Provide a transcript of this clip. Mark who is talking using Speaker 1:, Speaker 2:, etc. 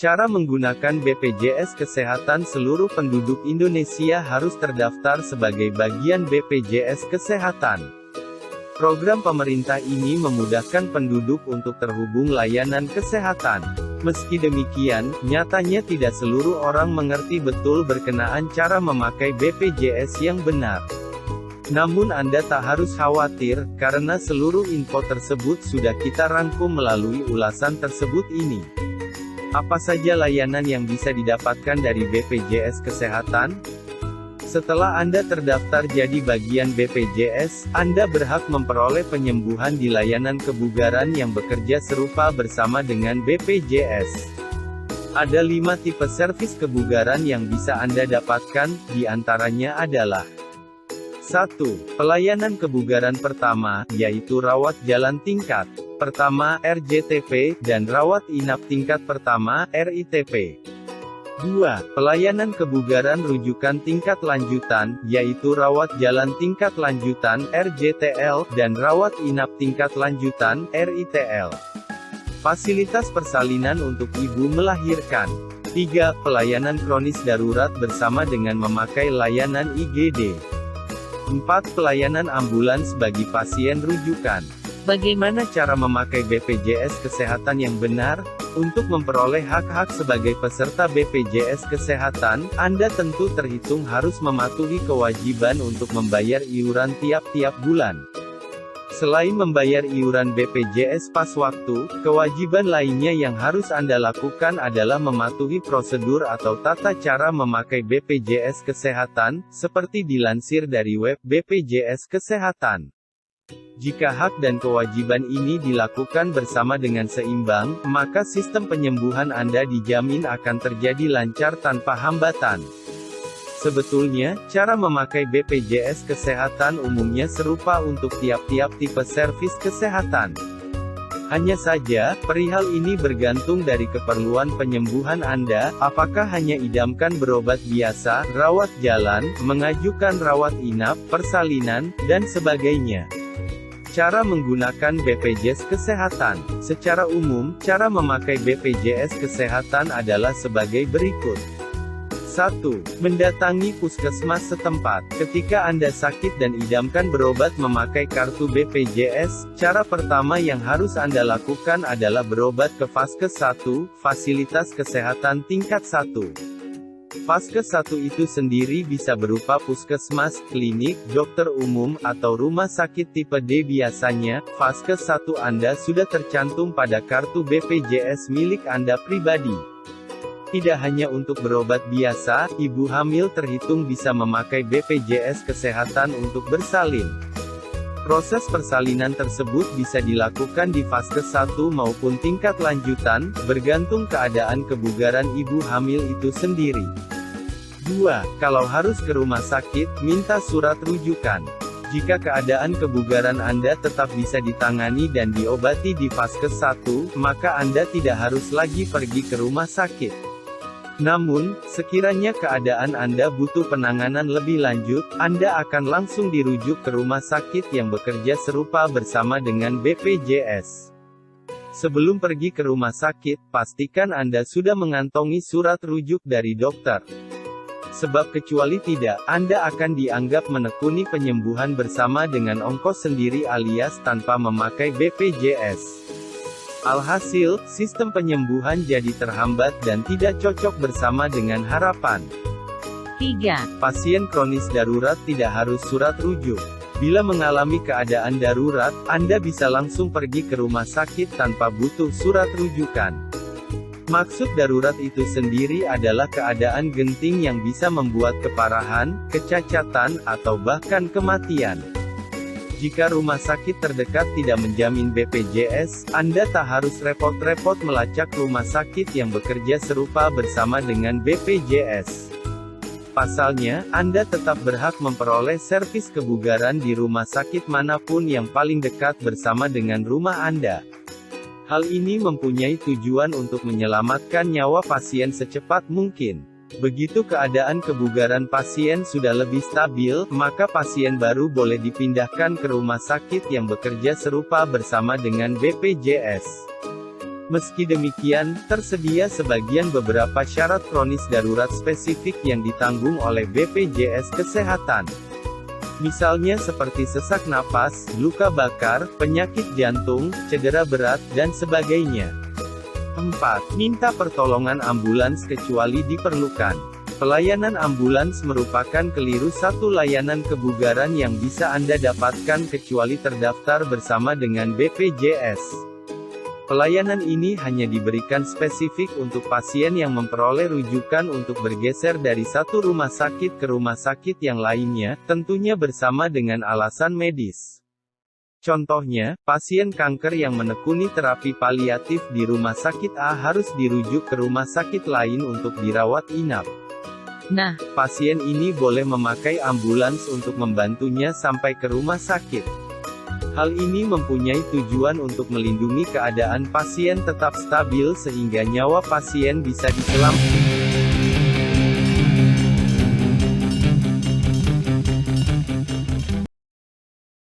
Speaker 1: Cara menggunakan BPJS Kesehatan. Seluruh penduduk Indonesia harus terdaftar sebagai bagian BPJS Kesehatan. Program pemerintah ini memudahkan penduduk untuk terhubung layanan kesehatan. Meski demikian, nyatanya tidak seluruh orang mengerti betul berkenaan cara memakai BPJS yang benar. Namun Anda tak harus khawatir, karena seluruh info tersebut sudah kita rangkum melalui ulasan tersebut ini. Apa saja layanan yang bisa didapatkan dari BPJS Kesehatan? Setelah Anda terdaftar jadi bagian BPJS, Anda berhak memperoleh penyembuhan di layanan kebugaran yang bekerja serupa bersama dengan BPJS. Ada 5 tipe servis kebugaran yang bisa Anda dapatkan, di antaranya adalah 1. Pelayanan kebugaran pertama, yaitu rawat jalan tingkat pertama (RJTP), dan rawat inap tingkat pertama (RITP). 2. Pelayanan kebugaran rujukan tingkat lanjutan, yaitu rawat jalan tingkat lanjutan (RJTL), dan rawat inap tingkat lanjutan (RITL). Fasilitas persalinan untuk ibu melahirkan. 3. Pelayanan kronis darurat bersama dengan memakai layanan IGD. 4. Pelayanan ambulans bagi pasien rujukan. Bagaimana cara memakai BPJS Kesehatan yang benar? Untuk memperoleh hak-hak sebagai peserta BPJS Kesehatan, Anda tentu terhitung harus mematuhi kewajiban untuk membayar iuran tiap-tiap bulan. Selain membayar iuran BPJS pas waktu, kewajiban lainnya yang harus Anda lakukan adalah mematuhi prosedur atau tata cara memakai BPJS Kesehatan, seperti dilansir dari web BPJS Kesehatan. Jika hak dan kewajiban ini dilakukan bersama dengan seimbang, maka sistem penyembuhan Anda dijamin akan terjadi lancar tanpa hambatan. Sebetulnya, cara memakai BPJS Kesehatan umumnya serupa untuk tiap-tiap tipe servis kesehatan. Hanya saja, perihal ini bergantung dari keperluan penyembuhan Anda, apakah hanya idamkan berobat biasa, rawat jalan, mengajukan rawat inap, persalinan, dan sebagainya. Cara menggunakan BPJS Kesehatan. Secara umum, cara memakai BPJS Kesehatan adalah sebagai berikut. 1. Mendatangi puskesmas setempat. Ketika Anda sakit dan idamkan berobat memakai kartu BPJS, cara pertama yang harus Anda lakukan adalah berobat ke Vaskes 1, fasilitas kesehatan tingkat 1. Vaskes 1 itu sendiri bisa berupa puskesmas, klinik, dokter umum, atau rumah sakit tipe D. Biasanya, Vaskes 1 Anda sudah tercantum pada kartu BPJS milik Anda pribadi. Tidak hanya untuk berobat biasa, ibu hamil terhitung bisa memakai BPJS Kesehatan untuk bersalin. Proses persalinan tersebut bisa dilakukan di Vaskes 1 maupun tingkat lanjutan, bergantung keadaan kebugaran ibu hamil itu sendiri. 2. Kalau harus ke rumah sakit, minta surat rujukan. Jika keadaan kebugaran Anda tetap bisa ditangani dan diobati di Vaskes 1, maka Anda tidak harus lagi pergi ke rumah sakit. Namun, sekiranya keadaan Anda butuh penanganan lebih lanjut, Anda akan langsung dirujuk ke rumah sakit yang bekerja serupa bersama dengan BPJS. Sebelum pergi ke rumah sakit, pastikan Anda sudah mengantongi surat rujuk dari dokter. Sebab kecuali tidak, Anda akan dianggap menekuni penyembuhan bersama dengan ongkos sendiri alias tanpa memakai BPJS. Alhasil, sistem penyembuhan jadi terhambat dan tidak cocok bersama dengan harapan.
Speaker 2: 3.
Speaker 1: Pasien kronis darurat tidak harus surat rujuk. Bila mengalami keadaan darurat, Anda bisa langsung pergi ke rumah sakit tanpa butuh surat rujukan. Maksud darurat itu sendiri adalah keadaan genting yang bisa membuat keparahan, kecacatan, atau bahkan kematian. Jika rumah sakit terdekat tidak menjamin BPJS, Anda tak harus repot-repot melacak rumah sakit yang bekerja serupa bersama dengan BPJS. Pasalnya, Anda tetap berhak memperoleh servis kebugaran di rumah sakit manapun yang paling dekat bersama dengan rumah Anda. Hal ini mempunyai tujuan untuk menyelamatkan nyawa pasien secepat mungkin. Begitu keadaan kebugaran pasien sudah lebih stabil, maka pasien baru boleh dipindahkan ke rumah sakit yang bekerja serupa bersama dengan BPJS. Meski demikian, tersedia sebagian beberapa syarat kronis darurat spesifik yang ditanggung oleh BPJS Kesehatan. Misalnya seperti sesak napas, luka bakar, penyakit jantung, cedera berat, dan sebagainya. 4. Minta pertolongan ambulans kecuali diperlukan. Pelayanan ambulans merupakan keliru satu layanan kebugaran yang bisa Anda dapatkan kecuali terdaftar bersama dengan BPJS. Pelayanan ini hanya diberikan spesifik untuk pasien yang memperoleh rujukan untuk bergeser dari satu rumah sakit ke rumah sakit yang lainnya, tentunya bersama dengan alasan medis. Contohnya, pasien kanker yang menekuni terapi paliatif di rumah sakit A harus dirujuk ke rumah sakit lain untuk dirawat inap.
Speaker 2: Nah,
Speaker 1: Pasien ini boleh memakai ambulans untuk membantunya sampai ke rumah sakit. Hal ini mempunyai tujuan untuk melindungi keadaan pasien tetap stabil sehingga nyawa pasien bisa diselamatkan.